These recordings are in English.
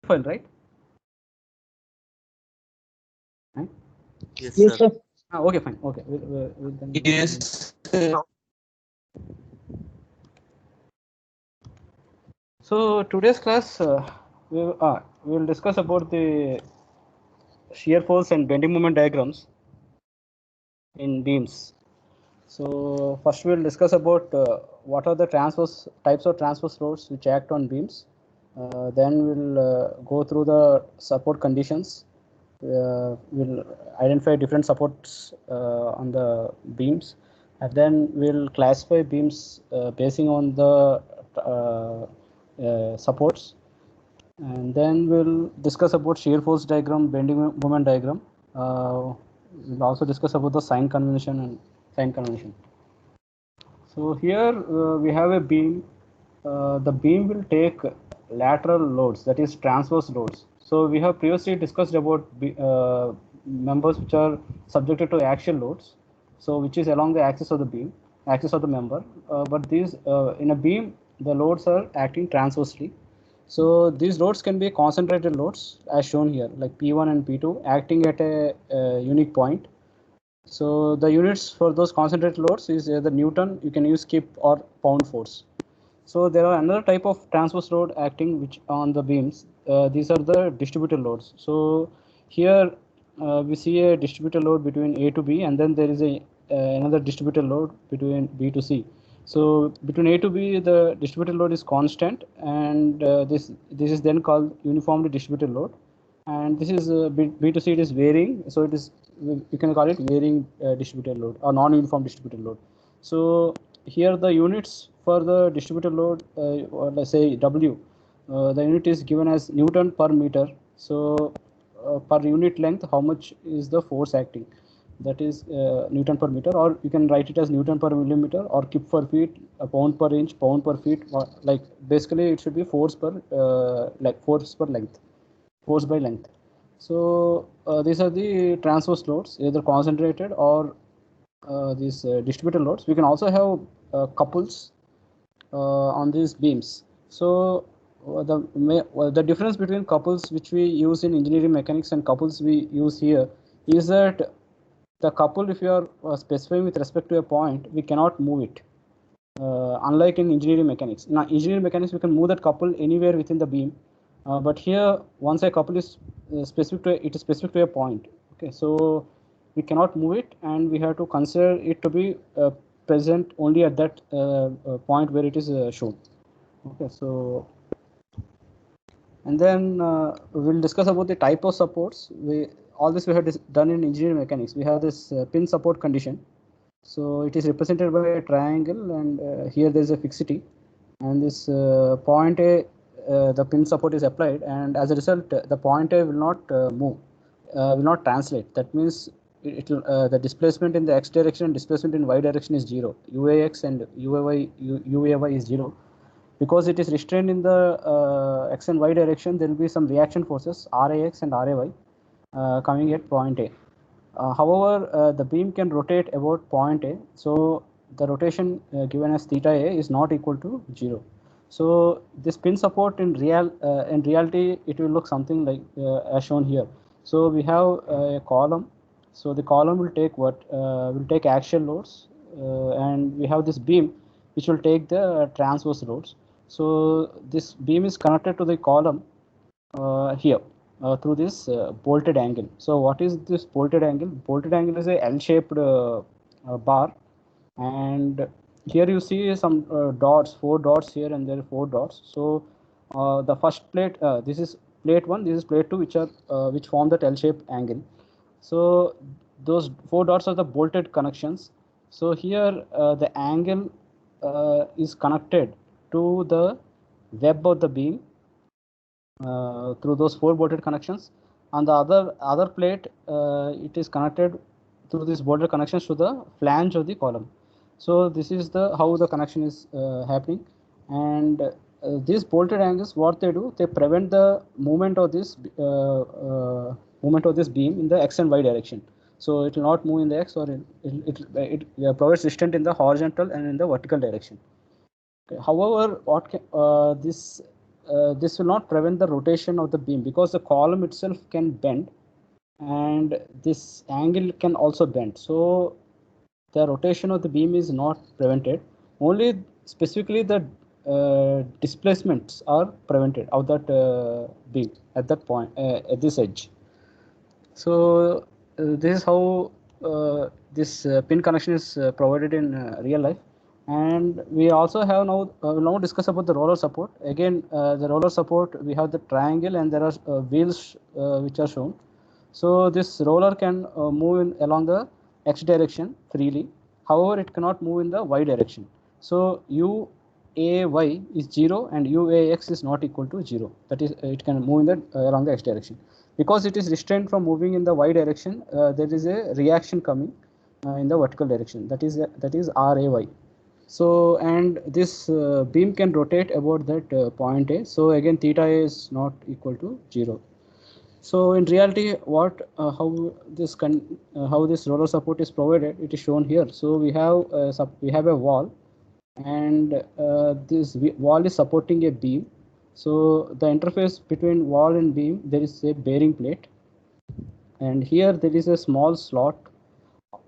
file, right? Right? Yes, Yes, sir. sir. Okay, fine. Okay. We'll then Yes. So today's class, we will discuss about the shear force and bending moment diagrams in beams. So first we'll discuss about what are the transverse types of transverse loads which act on beams. Then we'll go through the support conditions. We'll identify different supports on the beams, and then we'll classify beams basing on the supports, and then we'll discuss about shear force diagram, bending moment diagram. We'll also discuss about the sign convention and sign convention. So here we have a beam. The beam will take lateral loads, that is transverse loads. So we have previously discussed about members which are subjected to axial loads. So which is along the axis of the beam, axis of the member. But these in a beam, the loads are acting transversely. So these loads can be concentrated loads as shown here, like P1 and P2 acting at a unique point. So the units for those concentrated loads is either Newton, you can use kip, or pound force. So there are another type of transverse load acting which on the beams. These are the distributed loads. So here we see a distributed load between A to B, and then there is a another distributed load between B to C. So between A to B, the distributed load is constant, and this is then called uniformly distributed load. And this is B to C, it is varying, so it is, you can call it varying distributed load or non-uniform distributed load. So here the units for the distributed load, or let's say W, the unit is given as Newton per meter. So per unit length, how much is the force acting? That is Newton per meter, or you can write it as Newton per millimeter, or kip per feet, a pound per inch, pound per feet, or like basically it should be force per like force per length, force by length. So these are the transverse loads, either concentrated or these distributed loads. We can also have couples on these beams. So the difference between couples which we use in engineering mechanics and couples we use here is that the couple, if you are specifying with respect to a point, we cannot move it. Unlike in engineering mechanics. Now, engineering mechanics, we can move that couple anywhere within the beam, but here, once a couple is specific to it is specific to a point. Okay, so we cannot move it, and we have to consider it to be present only at that point where it is shown. Okay, so and then we'll discuss about the type of supports. All this we have done in engineering mechanics. We have this pin support condition. So it is represented by a triangle, and here there is a fixity, and this point A, the pin support is applied, and as a result, the point A will not move, will not translate. That means it will, the displacement in the x direction and displacement in y direction is 0. UAX and UAY is 0. Because it is restrained in the x and y direction, there will be some reaction forces RAX and RAY coming at point A. However, the beam can rotate about point A, so the rotation given as theta A is not equal to 0. So this pin support in reality, it will look something like as shown here. So we have a column. So the column will take what? Will take axial loads, and we have this beam which will take the transverse loads. So this beam is connected to the column here through this bolted angle. So what is this bolted angle? Bolted angle is a L-shaped bar, and here you see some dots, 4 dots here, and there are 4 dots. So the first plate, this is plate 1, this is plate 2, which form that L-shaped angle. So those 4 dots are the bolted connections. So here the angle is connected to the web of the beam through those 4 bolted connections. On the other plate, it is connected through these bolted connections to the flange of the column. So this is the how the connection is happening, and these bolted angles, what they do, they prevent the movement of this beam in the x and y direction. So it will not move in the x, or it provides resistance in the horizontal and in the vertical direction. Okay. However, this this will not prevent the rotation of the beam because the column itself can bend and this angle can also bend. So the rotation of the beam is not prevented. Only specifically the displacements are prevented of that beam at that point, at this edge. So this is how this pin connection is provided in real life. And we also have now we'll now discuss about the roller support. Again, the roller support, we have the triangle and there are wheels which are shown. So this roller can move along the x direction freely. However, it cannot move in the y direction. So UAY is 0 and UAX is not equal to 0. That is, it can move in the along the x direction. Because it is restrained from moving in the y direction, there is a reaction coming in the vertical direction. That is RAY. So and this beam can rotate about that point A. So again, theta A is not equal to 0. So in reality, how this roller support is provided, it is shown here. So we have a wall, and this wall is supporting a beam. So the interface between wall and beam, there is a bearing plate, and here there is a small slot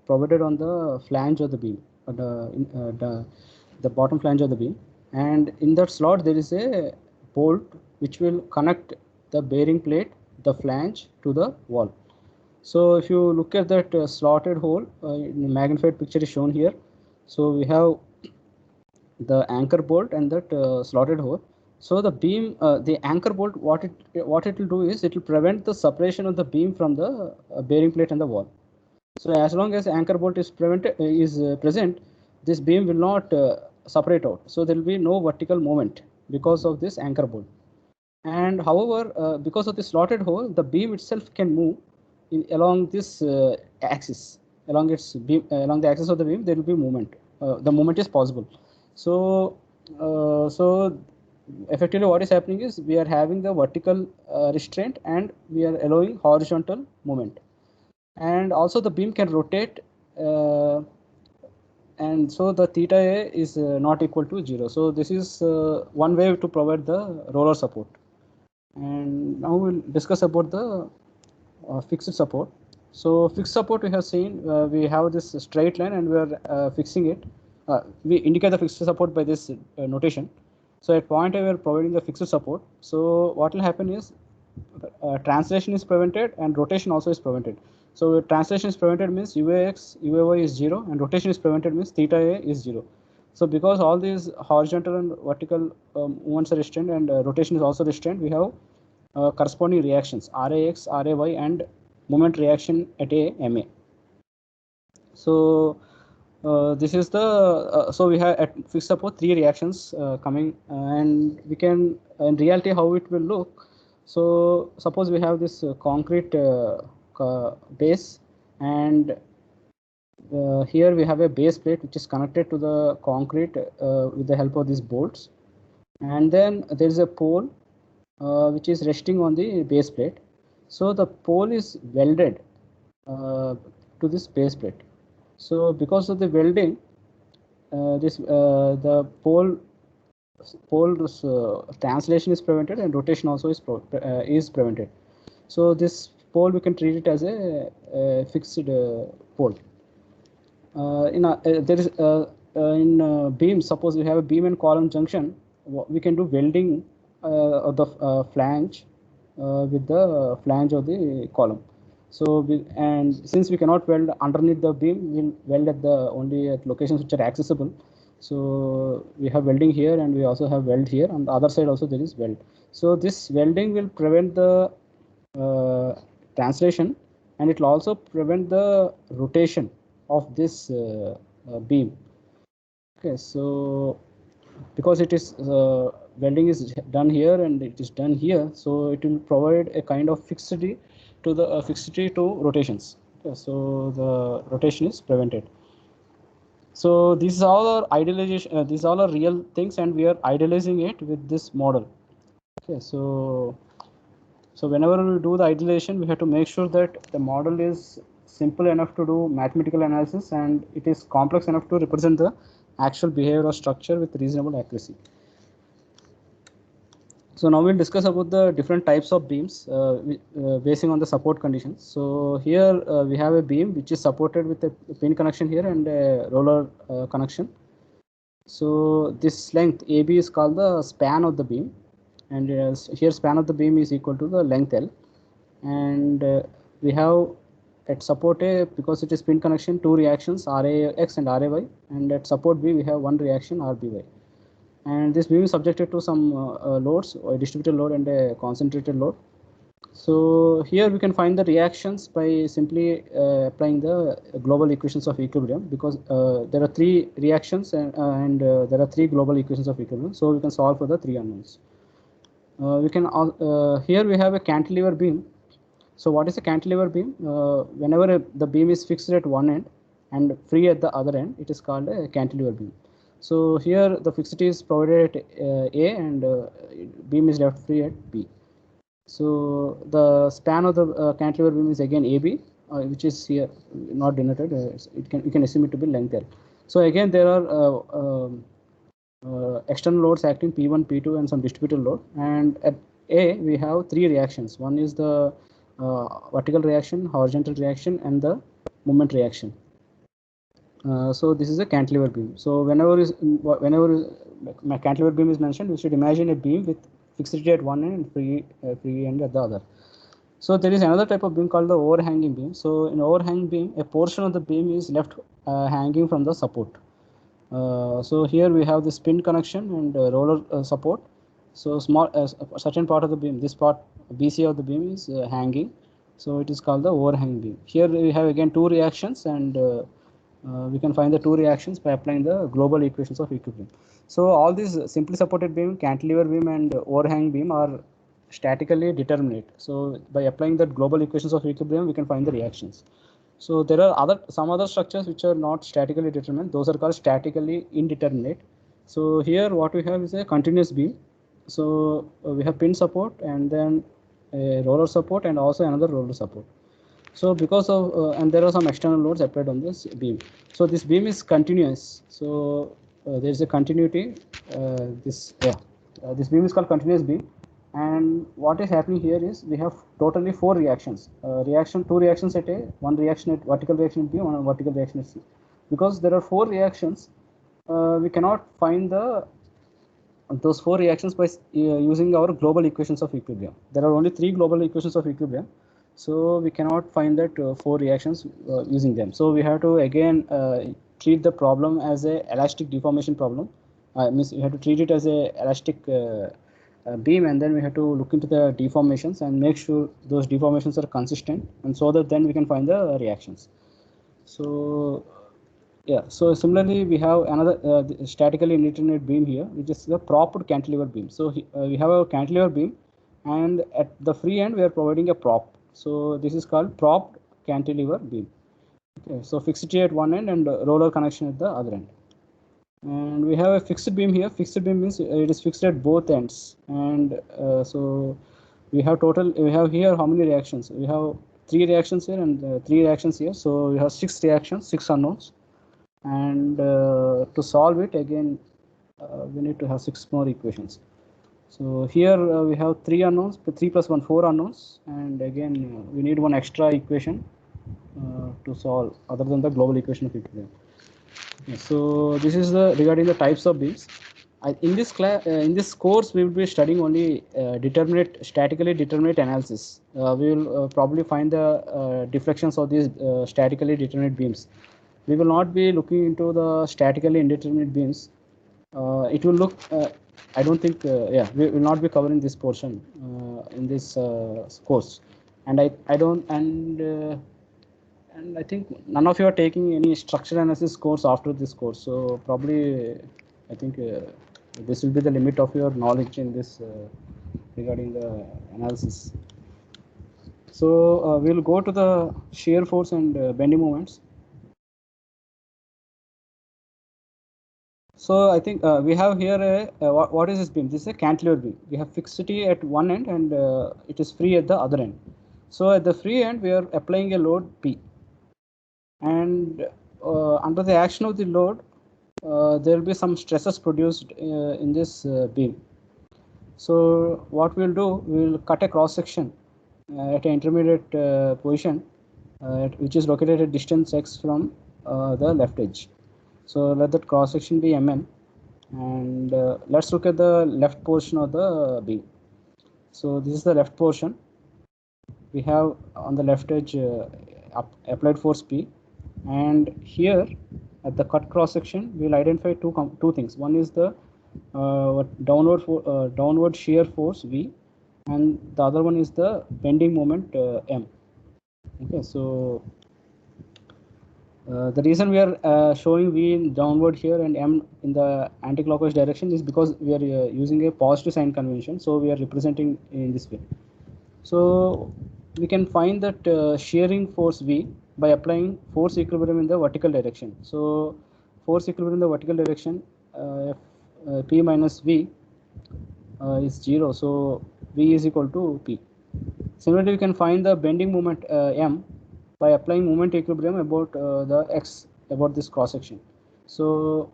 provided on the flange of the beam, the bottom flange of the beam, and in that slot there is a bolt which will connect the bearing plate, the flange to the wall. So if you look at that slotted hole, magnified picture is shown here. So we have the anchor bolt and that slotted hole. So the beam, the anchor bolt, what it will do is it will prevent the separation of the beam from the bearing plate and the wall. So as long as anchor bolt is present, this beam will not separate out. So there will be no vertical movement because of this anchor bolt. And however, because of the slotted hole, the beam itself can move along this axis, along the axis of the beam. There will be movement. The movement is possible. So effectively, what is happening is we are having the vertical restraint and we are allowing horizontal movement. And also the beam can rotate, and so the theta A is not equal to 0. So this is one way to provide the roller support. And now we'll discuss about the fixed support. So fixed support, we have seen, we have this straight line and we are fixing it. We indicate the fixed support by this notation. So at point A, we are providing the fixed support. So what will happen is translation is prevented and rotation also is prevented. So translation is prevented means UAX, UAY is 0, and rotation is prevented means theta A is 0. So because all these horizontal and vertical movements are restrained and rotation is also restrained, we have corresponding reactions RAX, RAY, and moment reaction at a MA. So this is the so we have at fixed support 3 reactions coming, and we can in reality how it will look. So suppose we have this concrete base, and here we have a base plate which is connected to the concrete with the help of these bolts, and then there is a pole which is resting on the base plate. So the pole is welded to this base plate. So because of the welding, the pole's translation is prevented and rotation also is prevented. So this pole, we can treat it as a fixed pole. In beam, suppose we have a beam and column junction, we can do welding of the flange with the flange of the column. So since we cannot weld underneath the beam, we'll weld at only at locations which are accessible. So we have welding here and we also have weld here. On the other side also there is weld. So this welding will prevent the translation, and it will also prevent the rotation of this beam. Okay, so because it is welding is done here and it is done here, so it will provide a kind of fixity to the fixity to rotations. Okay, so the rotation is prevented. So these all are idealization. These all are real things, and we are idealizing it with this model. Okay, so whenever we do the idealization, we have to make sure that the model is simple enough to do mathematical analysis and it is complex enough to represent the actual behavior or structure with reasonable accuracy. So now we'll discuss about the different types of beams basing on the support conditions. So here we have a beam which is supported with a pin connection here and a roller connection. So this length AB is called the span of the beam, and here span of the beam is equal to the length L, and we have at support A, because it is pin connection, two reactions RAX and RAY, and at support B we have one reaction RBY. And this beam is subjected to some loads, a distributed load and a concentrated load. So here we can find the reactions by simply applying the global equations of equilibrium, because there are three reactions and there are three global equations of equilibrium. So we can solve for the three unknowns. We can here we have a cantilever beam. So what is a cantilever beam? Whenever the beam is fixed at one end and free at the other end, it is called a cantilever beam. So here the fixity is provided at A and beam is left free at B. So the span of the cantilever beam is again AB, which is here not denoted. You can assume it to be length L. So again there are external loads acting P1, P2, and some distributed load. And at A we have three reactions. One is the vertical reaction, horizontal reaction, and the moment reaction. So this is a cantilever beam. So whenever my cantilever beam is mentioned, we should imagine a beam with fixity at one end and free end at the other. So there is another type of beam called the overhanging beam. So in overhanging beam, a portion of the beam is left hanging from the support. So here we have this pin connection and roller support. So small a certain part of the beam, this part BC of the beam is hanging. So it is called the overhanging beam. Here we have again two reactions, and we can find the two reactions by applying the global equations of equilibrium. So all these simply supported beam, cantilever beam, and overhang beam are statically determinate. So by applying the global equations of equilibrium, we can find the reactions. So there are some other structures which are not statically determined. Those are called statically indeterminate. So here what we have is a continuous beam. So we have pin support and then a roller support and also another roller support. So because of and there are some external loads applied on this beam. So this beam is continuous. So there is a continuity. This beam is called continuous beam. And what is happening here is we have totally four reactions. Two reactions at A, one reaction at vertical reaction at B, one vertical reaction at C. Because there are four reactions, we cannot find those four reactions by using our global equations of equilibrium. There are only three global equations of equilibrium. So we cannot find that four reactions using them. So we have to again treat the problem as a elastic deformation problem. Means we have to treat it as a elastic beam, and then we have to look into the deformations and make sure those deformations are consistent, and so that then we can find the reactions. So yeah, so similarly we have another statically indeterminate beam here, which is the propped cantilever beam. So we have a cantilever beam, and at the free end we are providing a prop. So this is called propped cantilever beam. Okay, so fixity at one end and roller connection at the other end. And we have a fixed beam here. Fixed beam means it is fixed at both ends. And so we have here how many reactions? We have three reactions here and three reactions here. So we have six reactions, six unknowns. And to solve it again, we need to have six more equations. So here we have three unknowns, 3 plus 1, 4 unknowns, and again we need one extra equation to solve other than the global equation of equilibrium. So this is regarding the types of beams. In this course, we will be studying only statically determinate analysis. We will probably find the deflections of these statically determinate beams. We will not be looking into the statically indeterminate beams. It will look. I don't think. We will not be covering this portion in this course, and I don't and I think none of you are taking any structural analysis course after this course. So probably I think this will be the limit of your knowledge in this regarding the analysis. So we'll go to the shear force and bending moments. So I think we have here what is this beam? This is a cantilever beam. We have fixity at one end and it is free at the other end. So at the free end, we are applying a load P. And under the action of the load, there will be some stresses produced in this beam. So what we'll do, we'll cut a cross section at an intermediate position, which is located at distance x from the left edge. So let that cross section be mm, and let's look at the left portion of the beam. So this is the left portion. We have on the left edge applied force P, and here at the cut cross section we'll identify two things. One is the downward shear force V, and the other one is the bending moment M. Okay, so the reason we are showing V in downward here and M in the anti-clockwise direction is because we are using a positive sign convention, so we are representing in this way. So we can find that shearing force V by applying force equilibrium in the vertical direction. So force equilibrium in the vertical direction, P minus V is 0. So V is equal to P. Similarly, we can find the bending moment M by applying moment equilibrium about the X, about this cross section. So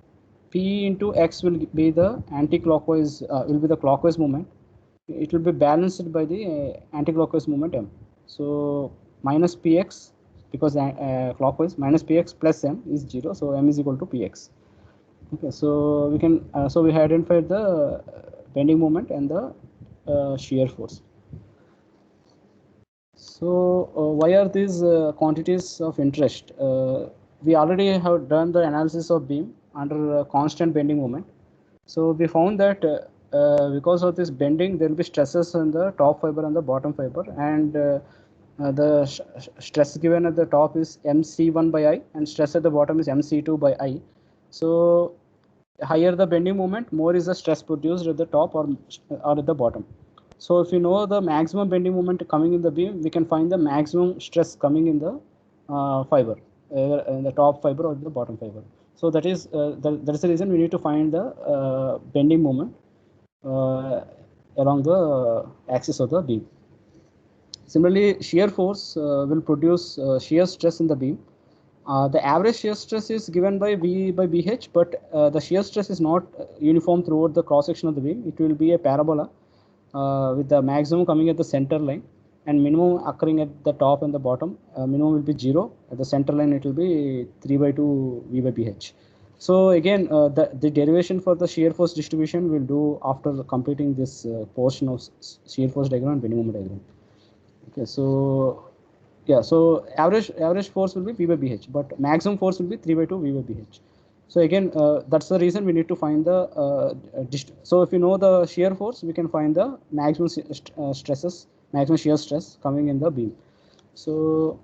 P into X will be the anti-clockwise, will be the clockwise moment. It will be balanced by the anti-clockwise moment M. So minus Px, because clockwise, minus Px plus M is 0. So M is equal to Px. Okay, so we can so we identified the bending moment and the shear force. So why are these quantities of interest? We already have done the analysis of beam under constant bending moment. So we found that because of this bending, there will be stresses on the top fiber and the bottom fiber, and the stress given at the top is mc1 by I, and stress at the bottom is mc2 by I. So higher the bending moment, more is the stress produced at the top or at the bottom. So if you know the maximum bending moment coming in the beam, we can find the maximum stress coming in the fiber, in the top fiber or the bottom fiber. So that is that is the reason we need to find the bending moment along the axis of the beam. Similarly, shear force will produce shear stress in the beam. The average shear stress is given by V by BH, but the shear stress is not uniform throughout the cross section of the beam. It will be a parabola with the maximum coming at the center line and minimum occurring at the top and the bottom. Minimum will be 0. At the center line, it will be 3 by 2 V by BH. So again, the derivation for the shear force distribution we'll do after completing this portion of shear force diagram and bending moment diagram. Okay, so yeah, so average force will be V by BH, but maximum force will be 3 by 2 V by BH. So again, that's the reason we need to find the so if you know the shear force, we can find the maximum stresses, maximum shear stress coming in the beam. So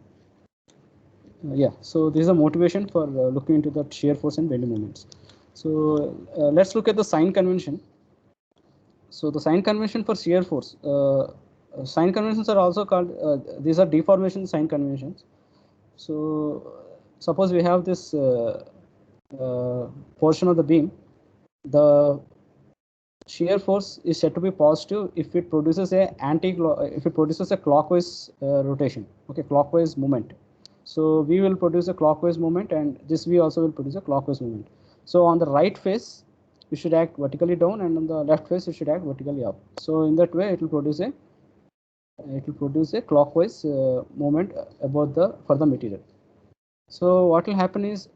yeah, so this is a motivation for looking into the shear force and bending moments. So let's look at the sign convention. So the sign convention for shear force. Sign conventions are also called, these are deformation sign conventions. So suppose we have this portion of the beam, the shear force is said to be positive if it produces a clockwise rotation, okay, clockwise movement. So we will produce a clockwise movement, and this V also will produce a clockwise movement. So on the right face, you should act vertically down, and on the left face, you should act vertically up. So in that way, it will produce a clockwise movement about for the material. So what will happen is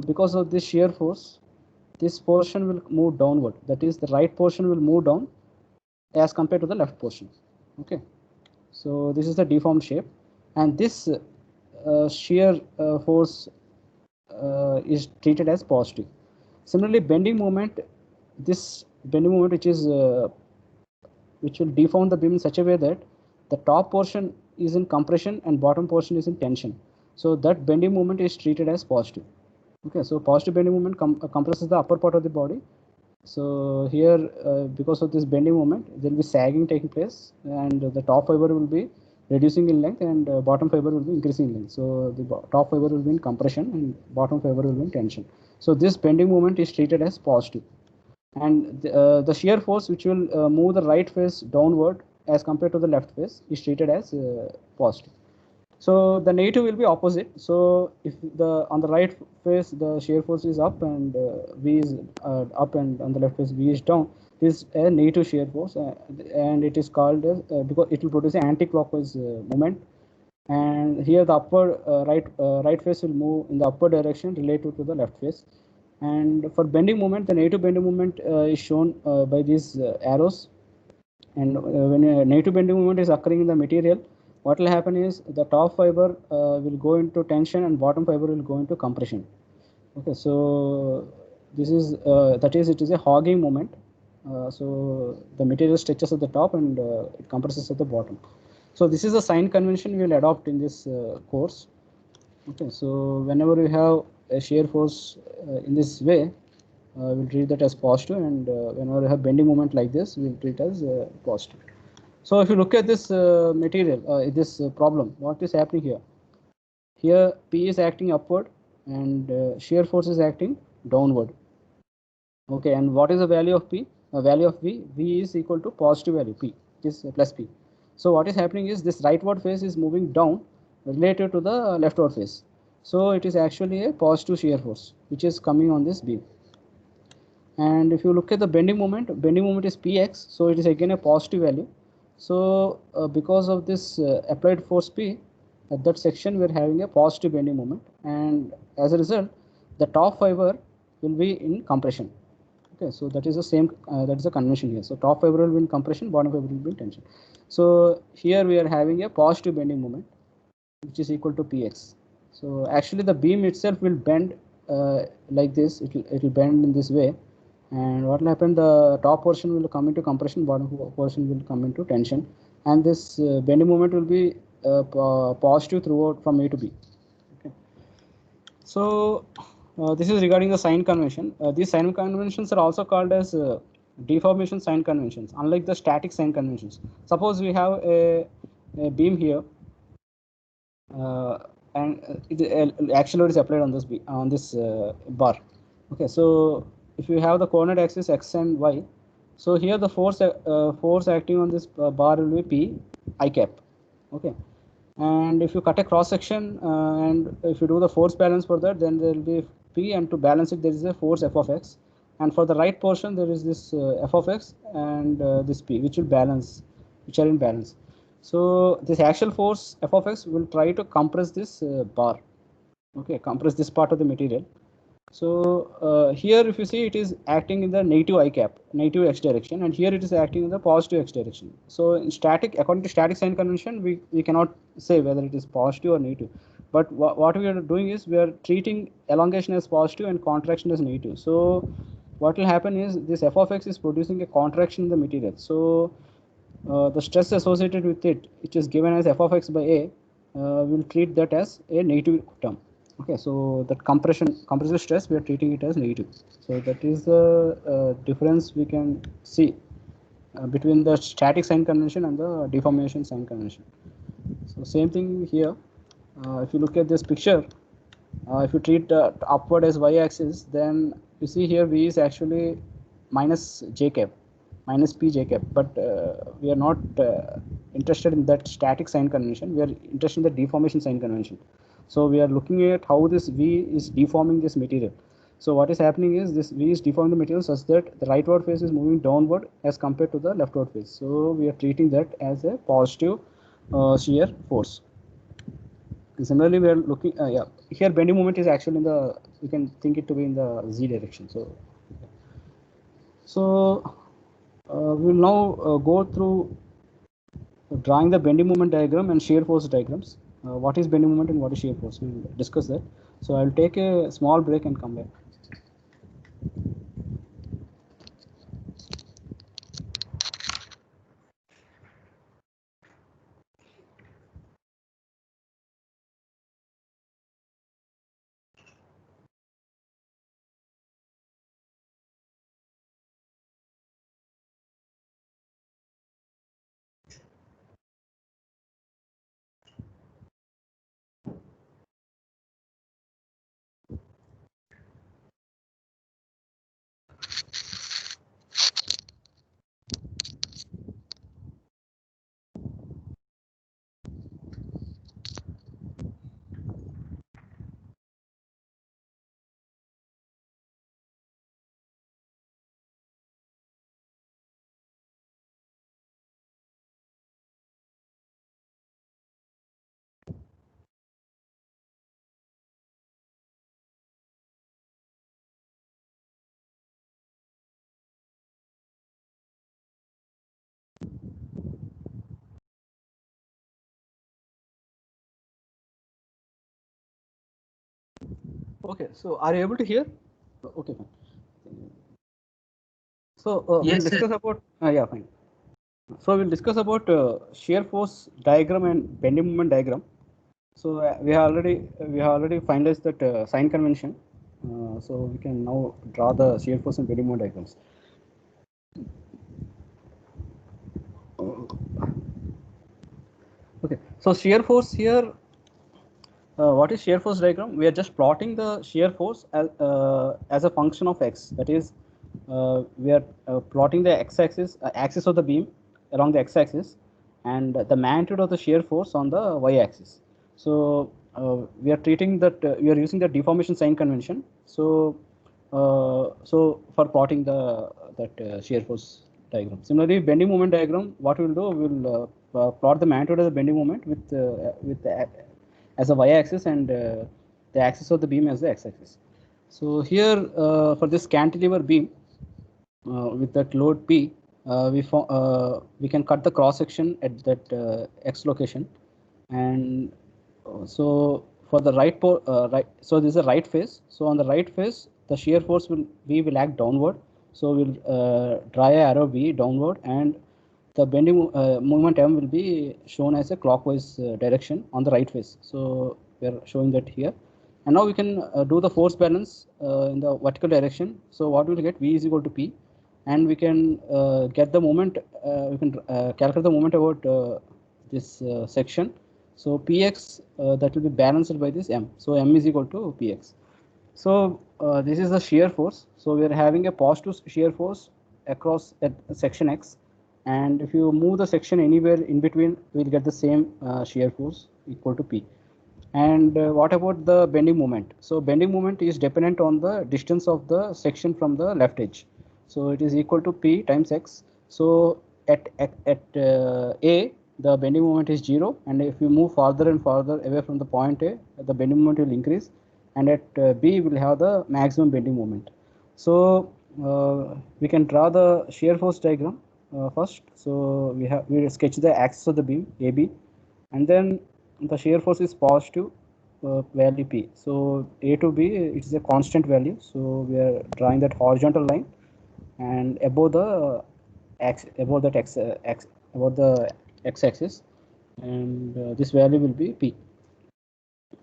because of this shear force, this portion will move downward. That is, the right portion will move down as compared to the left portion. Okay, so this is the deformed shape, and this shear force is treated as positive. Similarly, bending moment, this bending moment which will deform the beam in such a way that the top portion is in compression and bottom portion is in tension. So that bending moment is treated as positive. Okay, so positive bending moment compresses the upper part of the body. So here, because of this bending moment, there will be sagging taking place, and the top fiber will be reducing in length, and bottom fiber will be increasing in length. So the top fiber will be in compression, and bottom fiber will be in tension. So this bending moment is treated as positive, and the shear force which will move the right face downward as compared to the left face is treated as positive. So the negative will be opposite. So if on the right face the shear force is up and V is up, and on the left face V is down, is a negative shear force, and it is called as, because it will produce an anti-clockwise moment. And here the upward right face will move in the upward direction relative to the left face. And for bending moment, the negative bending moment is shown by these arrows. And when a negative bending moment is occurring in the material, what will happen is the top fiber will go into tension and bottom fiber will go into compression. Okay, so this is that is, it is a hogging moment. So the material stretches at the top and it compresses at the bottom. So this is a sign convention we will adopt in this course. Okay, so whenever we have a shear force in this way, we'll treat that as positive, and whenever we have bending moment like this, we'll treat as positive. So if you look at this material, this problem, what is happening here? Here P is acting upward and shear force is acting downward. Okay, and what is the value of P? Value of V? V is equal to positive value P, which is plus P. So what is happening is this rightward face is moving down relative to the leftward face. So it is actually a positive shear force which is coming on this beam. And if you look at the bending moment is Px, so it is again a positive value. So because of this applied force P, at that section we are having a positive bending moment, and as a result, the top fiber will be in compression. Okay, so that is the same, that is the convention here. So top fiber will be in compression, bottom fiber will be in tension. So here we are having a positive bending moment, which is equal to Px. So actually the beam itself will bend like this. It will bend in this way, and what will happen? The top portion will come into compression, bottom portion will come into tension, and this bending moment will be positive throughout from A to B. Okay. So this is regarding the sign convention. These sign conventions are also called as deformation sign conventions, unlike the static sign conventions. Suppose we have a beam here, and axial load is applied on this bar. Okay, so if you have the coordinate axis x and y, so here the force acting on this bar will be P I cap. Okay, and if you cut a cross section and if you do the force balance for that, then there will be P, and to balance it there is a force F of x, and for the right portion there is this F of x and this P, which will balance, which are in balance. So this axial force F of x will try to compress this bar. Okay, compress this part of the material. So here if you see, it is acting in the negative I cap, negative x direction, and here it is acting in the positive x direction. So in static, according to static sign convention, we cannot say whether it is positive or negative. But what we are doing is we are treating elongation as positive and contraction as negative. So what will happen is this F of x is producing a contraction in the material. So the stress associated with it, which is given as F of x by A, we'll treat that as a negative term. Okay, so that compressive stress, we are treating it as negative. So that is the difference we can see between the static sign convention and the deformation sign convention. So same thing here. If you look at this picture, if you treat upward as y-axis, then you see here V is actually minus j cap, minus p j cap. But we are not interested in that static sign convention. We are interested in the deformation sign convention. So we are looking at how this V is deforming this material. So what is happening is this V is deforming the material such that the rightward face is moving downward as compared to the leftward face. So we are treating that as a positive shear force. And similarly, we are looking, yeah, here bending moment is actually in the, you can think it to be in the z direction. So we will now go through drawing the bending moment diagram and shear force diagrams. What is bending moment and what is shear force? We will discuss that. So I will take a small break and come back. Okay, so are you able to hear? Okay, fine. So Yes, we'll sir. discuss about yeah, fine. So we'll discuss about shear force diagram and bending moment diagram. So we have already finalized that sign convention. So we can now draw the shear force and bending moment diagrams. Okay, so shear force here. What is shear force diagram? We are just plotting the shear force as a function of x. That is, we are plotting the x-axis axis of the beam along the x-axis, and the magnitude of the shear force on the y-axis. So we are treating that we are using the deformation sign convention. So for plotting that shear force diagram. Similarly, bending moment diagram. What we will do? We will plot the magnitude of the bending moment with the as a y-axis and the axis of the beam as the x-axis. So here for this cantilever beam with that load P, we can cut the cross section at that x location, and so for the right, so this is a right face. So on the right face, the shear force will act downward. So we'll draw a arrow V downward, and the bending moment M will be shown as a clockwise direction on the right face. So we are showing that here. And now we can do the force balance in the vertical direction. So what we will get, V is equal to P, and we can get the moment. We can calculate the moment about this section. So Px that will be balanced by this M. So M is equal to Px. So this is the shear force. So we are having a positive shear force across at section X, and if you move the section anywhere in between, we'll get the same shear force equal to P. And what about the bending moment? So bending moment is dependent on the distance of the section from the left edge. So it is equal to P times X. So at A, the bending moment is 0, and if you move farther and farther away from the point A, the bending moment will increase, and at B will have the maximum bending moment. So we can draw the shear force diagram first. So we sketch the axis of the beam AB, and then the shear force is positive value P. So A to B, it is a constant value. So we are drawing that horizontal line, and above the above that above the x-axis, and this value will be P.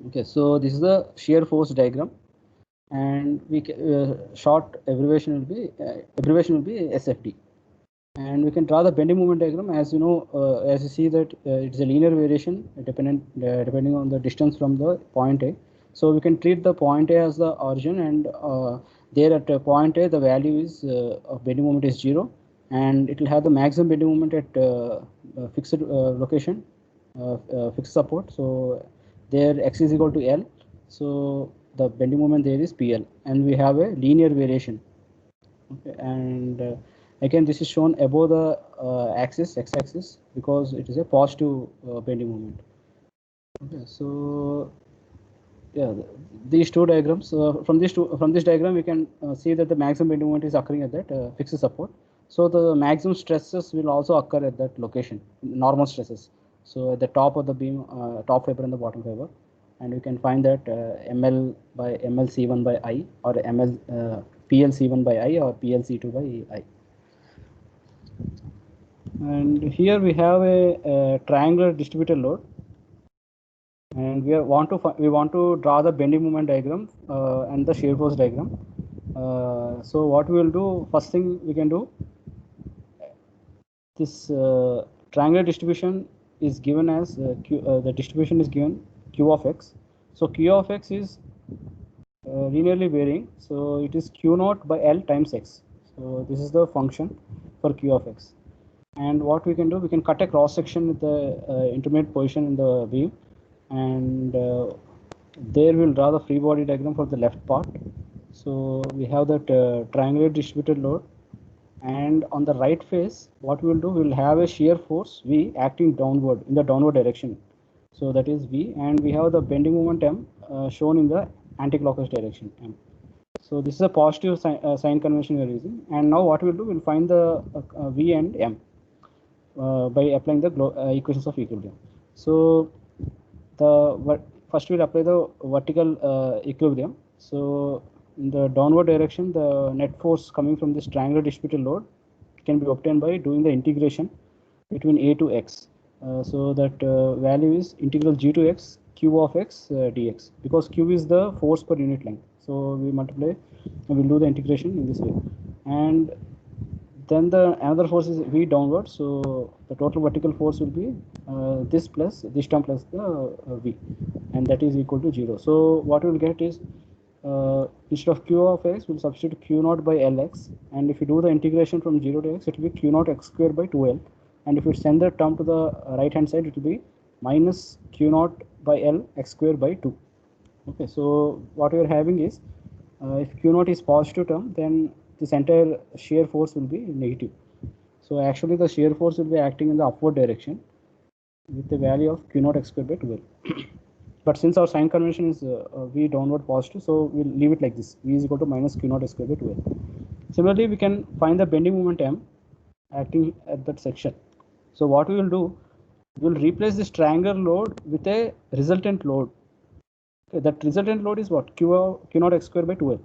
Okay, so this is the shear force diagram, and short abbreviation will be SFD. And we can draw the bending moment diagram. As you know, as you see that it's a linear variation depending on the distance from the point A. So we can treat the point A as the origin, and there at point A the value is of bending moment is 0, and it will have the maximum bending moment at fixed location, fixed support. So there x is equal to L. So the bending moment there is PL, and we have a linear variation. Okay, and again this is shown above the x-axis, because it is a positive bending moment. Okay, so yeah, these two diagrams, from this diagram we can see that the maximum bending moment is occurring at that fixed support. So the maximum stresses will also occur at that location, normal stresses. So at the top of the beam, top fiber and the bottom fiber, and we can find that ML by MLC1 by I, or ML PLC1 by I, or PLC2 by I. And here we have a triangular distributed load, and we want to draw the bending moment diagram and the shear force diagram. So what we will do, first thing we can do, this triangular distribution is given as the distribution is given Q of x. So Q of x is linearly varying, so it is Q naught by L times x. So this is the function for Q of x. And what we can do, we can cut a cross section with the intermediate position in the beam, and there we'll draw the free body diagram for the left part. So we have that triangular distributed load, and on the right face, what we will do, we will have a shear force V acting downward in the downward direction. So that is V, and we have the bending moment M shown in the anti-clockwise direction M. So this is a positive sign convention we are using, and now what we'll do, we'll find the V and M by applying the equations of equilibrium. So first we'll apply the vertical equilibrium. So in the downward direction, the net force coming from this triangular distributed load can be obtained by doing the integration between a to x. So that value is integral g to x q of x dx, because q is the force per unit length. So we multiply, we'll do the integration in this way. And then the another force is v downward, so the total vertical force will be this plus this term plus the v, and that is equal to 0. So what we will get is instead of q of x, we'll substitute q naught by lx, and if you do the integration from 0 to x, it will be q naught x square by 2l, and if you send the term to the right hand side, it will be minus q naught by l x square by 2. Okay, so what we are having is if q naught is positive term, then this entire shear force will be negative. So actually the shear force will be acting in the upward direction with the value of q naught x square by 12. But since our sign convention is v downward positive, so we'll leave it like this: v is equal to minus q naught x square by 12. Similarly, we can find the bending moment m acting at that section. So what we will do, we will replace this triangular load with a resultant load. Okay, that resultant load is what? q naught x square by 12.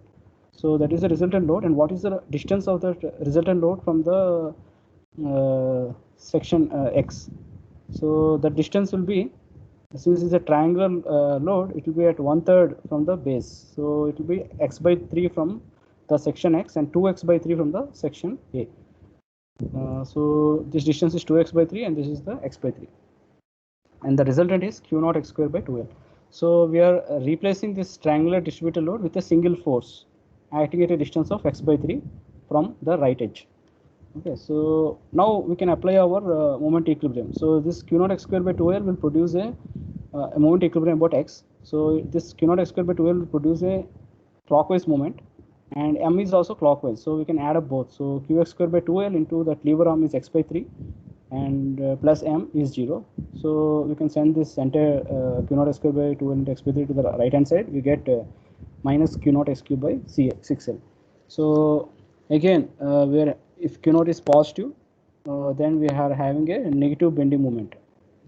So that is the resultant load, and what is the distance of the resultant load from the section x? So the distance will be, since it's a triangular load, it will be at 1/3 from the base. So it will be x by 3 from the section x and 2x by 3 from the section A. So this distance is 2x by 3 and this is the x by 3. And the resultant is q naught x square by 2l. So we are replacing this triangular distributed load with a single force acting at a distance of x by 3 from the right edge. Okay, so now we can apply our moment equilibrium. So this q naught x square by 2l will produce a moment equilibrium about x. So this q naught x square by 2l will produce a clockwise moment, and m is also clockwise. So we can add up both. So qx square by 2l into that lever arm is x by 3, and plus m is 0. So we can send this entire q naught x square by 2l into x by 3 to the right hand side. We get minus q naught x cube by 6l. So again, where if q naught is positive, then we are having a negative bending moment.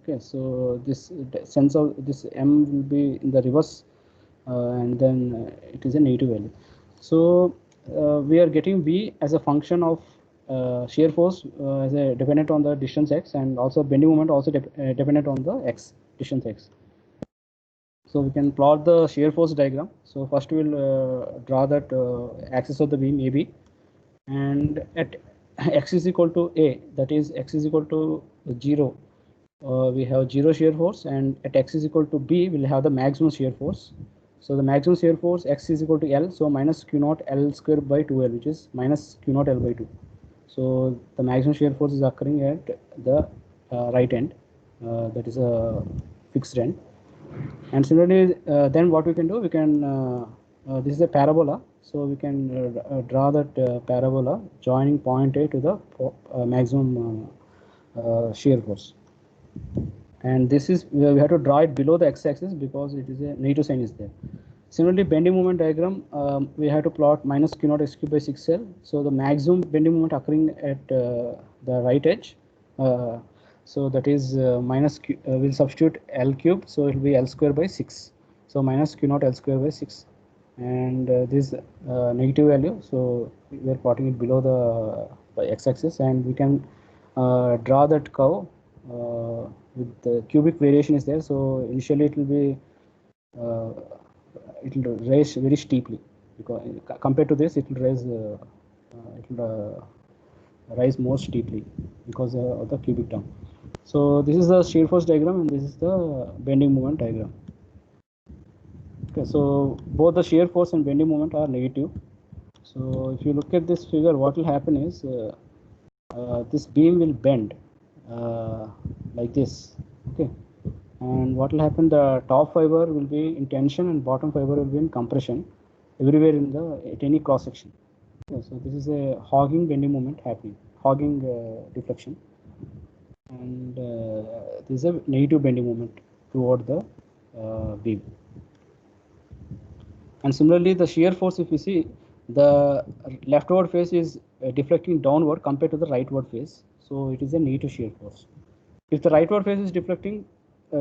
Okay, so this sense of this m will be in the reverse, and then it is a negative value. So we are getting v as a function of shear force as a dependent on the distance x, and also bending moment also dependent on the x, distance x. So we can plot the shear force diagram. So first we will draw that axis of the beam AB, and at x is equal to a, that is x is equal to 0, we have 0 shear force, and at x is equal to b, we'll have the maximum shear force. So the maximum shear force x is equal to L, so minus q naught L square by 2L, which is minus q naught L by 2. So the maximum shear force is occurring at the right end, that is a fixed end. And similarly, then what we can do, we can, this is a parabola, so we can draw that parabola joining point A to the maximum shear force. And this is, we have to draw it below the x-axis because it is a negative sign is there. Similarly, bending moment diagram, we have to plot minus q naught x cube by 6l. So the maximum bending moment occurring at the right edge. So that is minus q, we'll substitute L cube, so it will be L square by 6. So minus q naught L square by 6. And this negative value, so we are plotting it below the x-axis, and we can draw that curve with the cubic variation is there. So initially it will be it will rise very steeply, because compared to this it will rise more steeply because of the cubic term. So this is the shear force diagram, and this is the bending moment diagram. Okay, so both the shear force and bending moment are negative. So if you look at this figure, what will happen is this beam will bend like this. Okay, and what will happen, the top fiber will be in tension and bottom fiber will be in compression everywhere in the at any cross section. Okay, so this is a hogging bending moment happening, hogging deflection, and this is a negative bending moment toward the beam. And similarly, the shear force, if you see, the leftward face is deflecting downward compared to the rightward face, so it is a negative shear force. If the rightward face is deflecting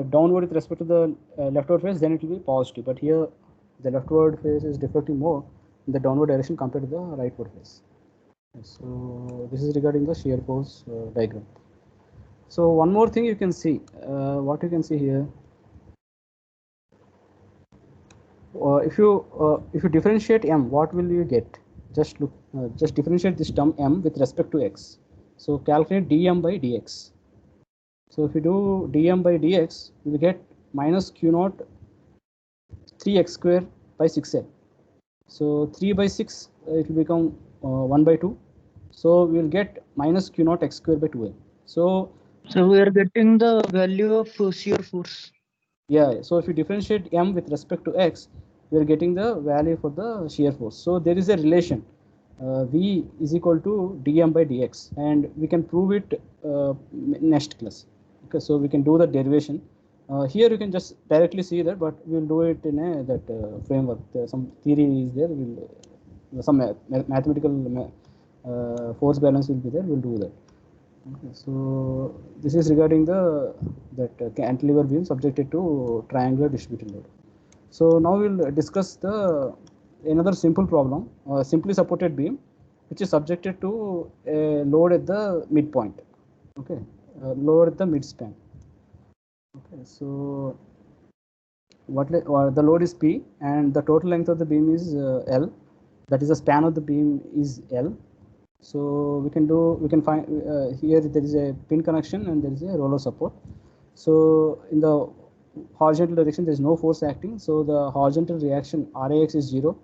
downward with respect to the leftward face, then it will be positive. But here the leftward face is deflecting more in the downward direction compared to the rightward face. So this is regarding the shear force diagram. So one more thing you can see, what you can see here. If you differentiate m, what will you get? Just look, just differentiate this term m with respect to x. So calculate dm by dx. So if you do dm by dx, you will get minus q naught 3x square by 6l. So 3 by 6, it will become 1 by 2. So we will get minus q naught x square by 2l. So we are getting the value of shear force. Yeah, so if you differentiate m with respect to x, we are getting the value for the shear force. So there is a relation, v is equal to dm by dx, and we can prove it next class. Okay, so we can do the derivation. Here you can just directly see that, but we'll do it in a framework. Some theory is there. Some mathematical force balance will be there. We'll do that. Okay, so this is regarding that cantilever beam subjected to triangular distributed load. So now we'll discuss another simple problem, simply supported beam, which is subjected to a load at the midpoint. Okay, load at the midspan. Okay, so the load is P, and the total length of the beam is L. That is, the span of the beam is L. So we can find here there is a pin connection and there is a roller support. So in the horizontal direction there is no force acting, so the horizontal reaction RAX is 0,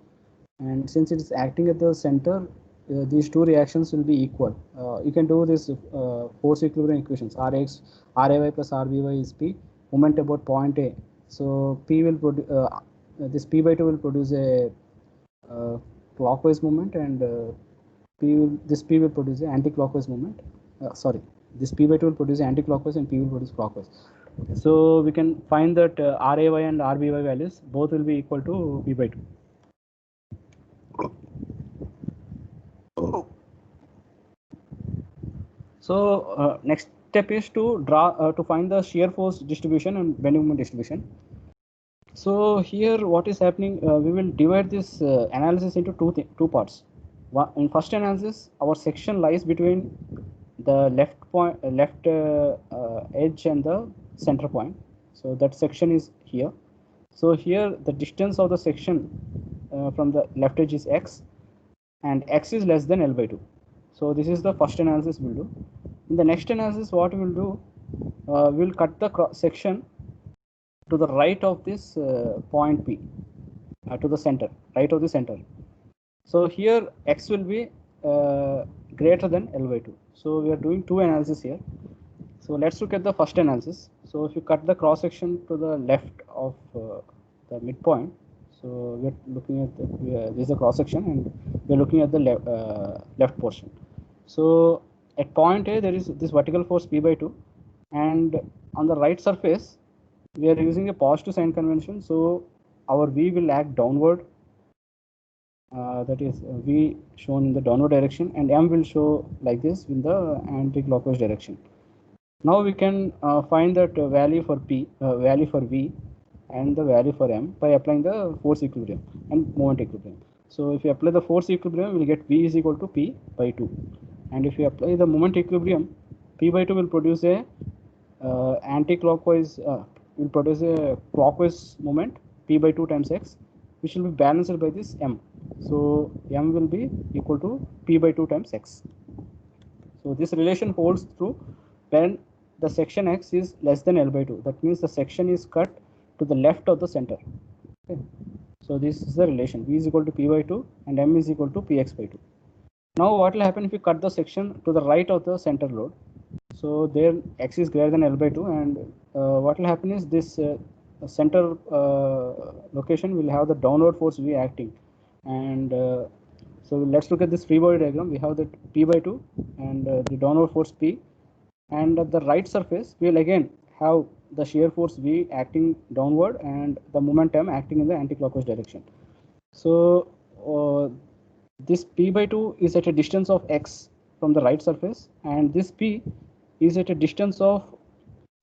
and since it is acting at the center, these two reactions will be equal. You can do this force equilibrium equations. RAY plus RBY is P, moment about point A. So P will produce this P by 2 will produce a clockwise moment, and this P will produce an anti-clockwise moment. This P by 2 will produce anti-clockwise and P will produce clockwise. So we can find that RAY and RBY values both will be equal to P by 2. So next step is to draw to find the shear force distribution and bending moment distribution. So here what is happening, we will divide this analysis into two parts. In first analysis, our section lies between the left edge and the center point. So that section is here. So here the distance of the section from the left edge is x, and x is less than L by 2. So this is the first analysis we'll do. In the next analysis, what we'll do, we'll cut the section to the right of this point P, to the center, right of the center. So here x will be greater than L by 2. So we are doing two analyses here. So let's look at the first analysis. So if you cut the cross section to the left of the midpoint, so we are looking at this is the cross section, and we are looking at the left portion. So at point A there is this vertical force P by 2, and on the right surface we are using a positive sign convention. So our V will act downward. That is V shown in the downward direction, and M will show like this in the anti-clockwise direction. Now we can find that value for P, value for V, and the value for M by applying the force equilibrium and moment equilibrium. So if you apply the force equilibrium, we will get V is equal to P by 2, and if you apply the moment equilibrium, P by 2 will produce a anti-clockwise, will produce a clockwise moment P by 2 times x, which will be balanced by this M. So M will be equal to P by 2 times x. So this relation holds true when the section x is less than L by 2. That means the section is cut to the left of the center. Okay. So this is the relation. V is equal to P by 2 and M is equal to Px by 2. Now what will happen if you cut the section to the right of the center load? So there x is greater than L by 2, and what will happen is this center location will have the downward force V acting, and so let's look at this free body diagram. We have that P by 2 and the downward force P, and at the right surface we will again have the shear force V acting downward and the momentum acting in the anti-clockwise direction. So this P by 2 is at a distance of x from the right surface, and this P is at a distance of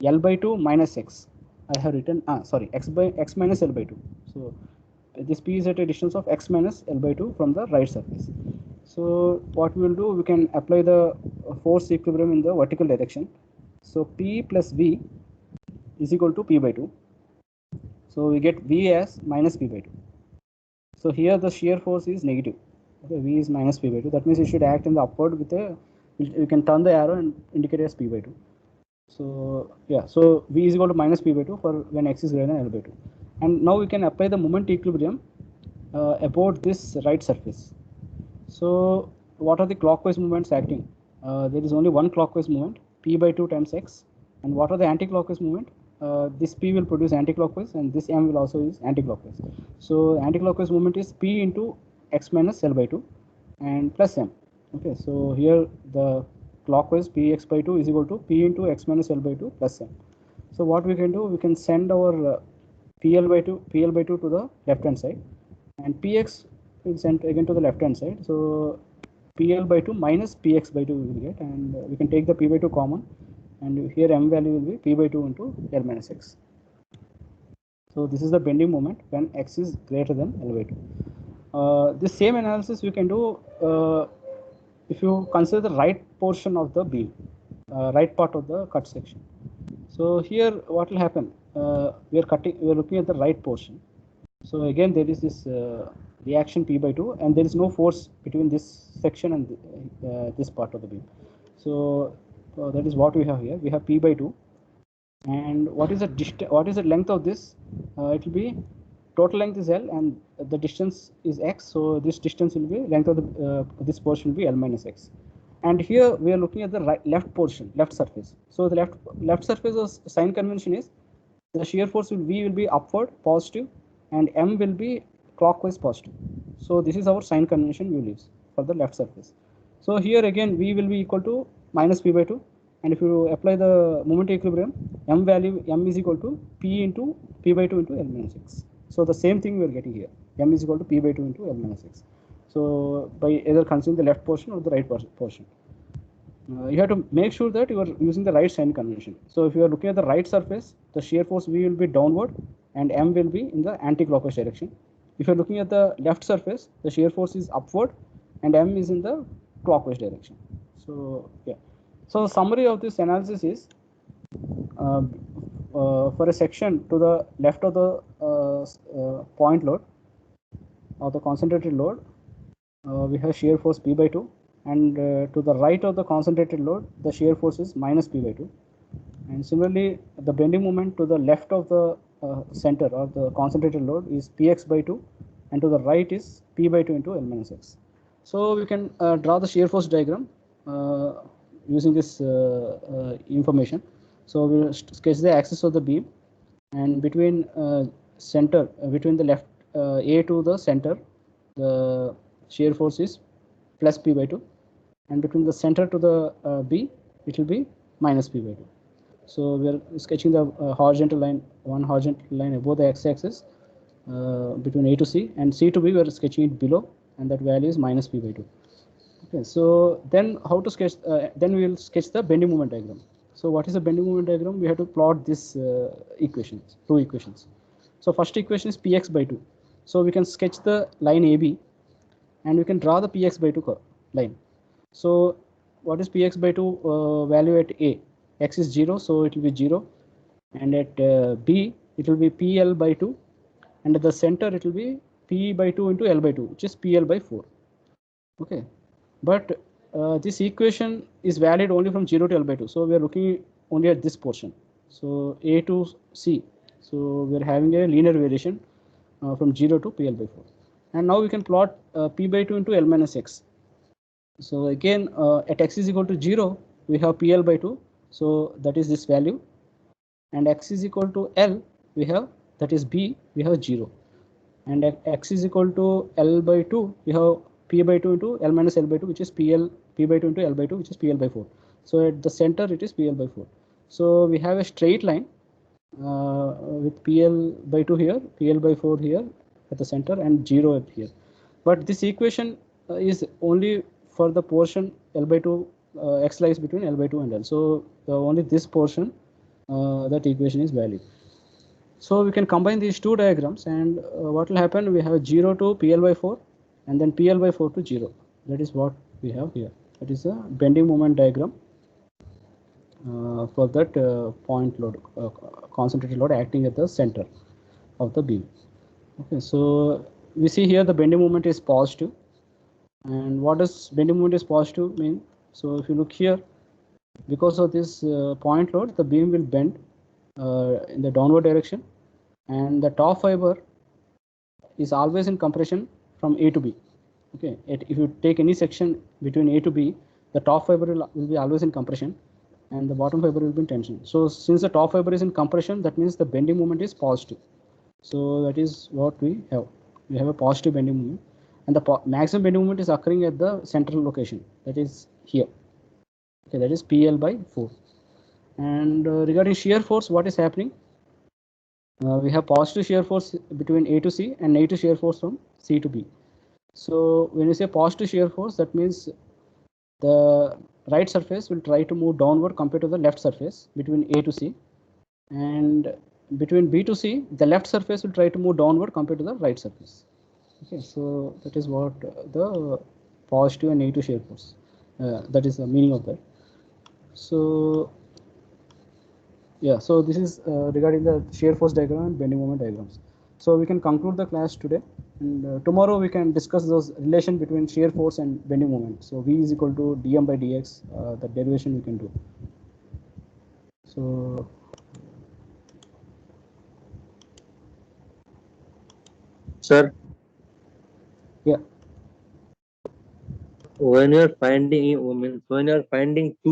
L by 2 minus x. I have written x minus L by 2. So this P is at a distance of x minus L by 2 from the right surface. So what we will do, we can apply the force equilibrium in the vertical direction. So P plus V is equal to P by 2. So we get V as minus P by 2. So here the shear force is negative. Okay, V is minus P by 2. That means it should act in the upward with a, you can turn the arrow and indicate as P by 2. So yeah, so V is equal to minus P by 2 for when x is greater than L by 2. And now we can apply the moment equilibrium about this right surface. So what are the clockwise movements acting? There is only one clockwise movement, P by 2 times x. And what are the anti-clockwise movement? This P will produce anti-clockwise and this M will also use anti-clockwise. So anti-clockwise movement is P into x minus L by 2 and plus M. Okay, so here the clockwise Px by 2 is equal to P into x minus L by 2 plus M. So what we can do, we can send our PL by 2 to the left hand side and Px will send again to the left hand side. So PL by 2 minus Px by 2 we will get, and we can take the P by 2 common, and here M value will be P by 2 into L minus x. So this is the bending moment when x is greater than L by 2. This same analysis we can do if you consider the right portion of the beam, right part of the cut section. So here what will happen, we are looking at the right portion. So again there is this reaction P by 2 and there is no force between this section and this part of the beam. So that is what we have here. We have P by 2, and what is the length of this? It will be, total length is L and the distance is x, so this distance will be, length of the this portion will be L minus x. And here we are looking at the left portion, left surface. So the left surface of sign convention is the shear force V will be upward positive and M will be clockwise positive. So this is our sign convention we will use for the left surface. So here again V will be equal to minus P by 2, and if you apply the moment equilibrium, M is equal to P into P by 2 into L minus x. So the same thing we are getting here, M is equal to P by 2 into L minus x. So by either considering the left portion or the right portion, you have to make sure that you are using the right sign convention. So if you are looking at the right surface, the shear force V will be downward and M will be in the anti-clockwise direction. If you are looking at the left surface, the shear force is upward and M is in the clockwise direction. So yeah. So the summary of this analysis is, for a section to the left of the point load or the concentrated load, we have shear force P by 2, and to the right of the concentrated load, the shear force is minus P by 2. And similarly, the bending moment to the left of the center or the concentrated load is Px by 2, and to the right is P by 2 into L minus x. So we can draw the shear force diagram using this information. So we will sketch the axis of the beam, and between center, between the left A to the center, the shear force is plus P by 2, and between the center to the B, it will be minus P by 2. So we are sketching the horizontal line, one horizontal line above the x-axis between A to C, and C to B we are sketching it below, and that value is minus P by 2. Okay, so then how to sketch? Then we will sketch the bending moment diagram. So what is a bending moment diagram? We have to plot this equations, two equations. So first equation is Px by 2. So we can sketch the line AB, and we can draw the Px by 2 line. So what is Px by 2 value at A? X is 0, so it will be 0, and at B it will be PL by 2, and at the center it will be P by 2 into L by 2, which is PL by 4. Okay, but this equation is valid only from 0 to L by 2, so we are looking only at this portion. So A to C, so we are having a linear variation from 0 to PL by 4. And now we can plot P by 2 into L minus x. So again, at x is equal to 0, we have PL by 2, so that is this value, and x is equal to L, we have, that is B, we have 0, and at x is equal to L by 2, we have P by 2 into L minus L by 2, which is P by 2 into L by 2, which is PL by 4. So at the center it is PL by 4. So we have a straight line with PL by 2 here, PL by 4 here at the center, and 0 at here. But this equation is only for the portion L by 2, x lies between L by 2 and L. So only this portion, that equation is valid. So we can combine these two diagrams, and what will happen? We have 0 to PL by 4, and then PL by 4 to 0. That is what we have here. That is a bending moment diagram for that point load, concentrated load acting at the center of the beam. Okay, so we see here the bending moment is positive. And what does bending moment is positive mean? So if you look here, because of this point load, the beam will bend in the downward direction, and the top fiber is always in compression from A to B. Okay, if you take any section between A to B, the top fiber will be always in compression, and the bottom fiber will be in tension. So since the top fiber is in compression, that means the bending moment is positive. So that is what we have. We have a positive bending moment, and the maximum bending moment is occurring at the central location. That is here. Okay, that is PL by 4. And regarding shear force, what is happening? We have positive shear force between A to C and negative shear force from C to B. So when you say positive shear force, that means the right surface will try to move downward compared to the left surface between A to C, and between B to C, the left surface will try to move downward compared to the right surface. Okay, so that is what the positive and negative shear force. That is the meaning of that. So yeah, so this is regarding the shear force diagram and bending moment diagrams. So we can conclude the class today, and tomorrow we can discuss those relation between shear force and bending moment. So V is equal to dm by dx, the derivation we can do. So Sir, yeah, when you are finding two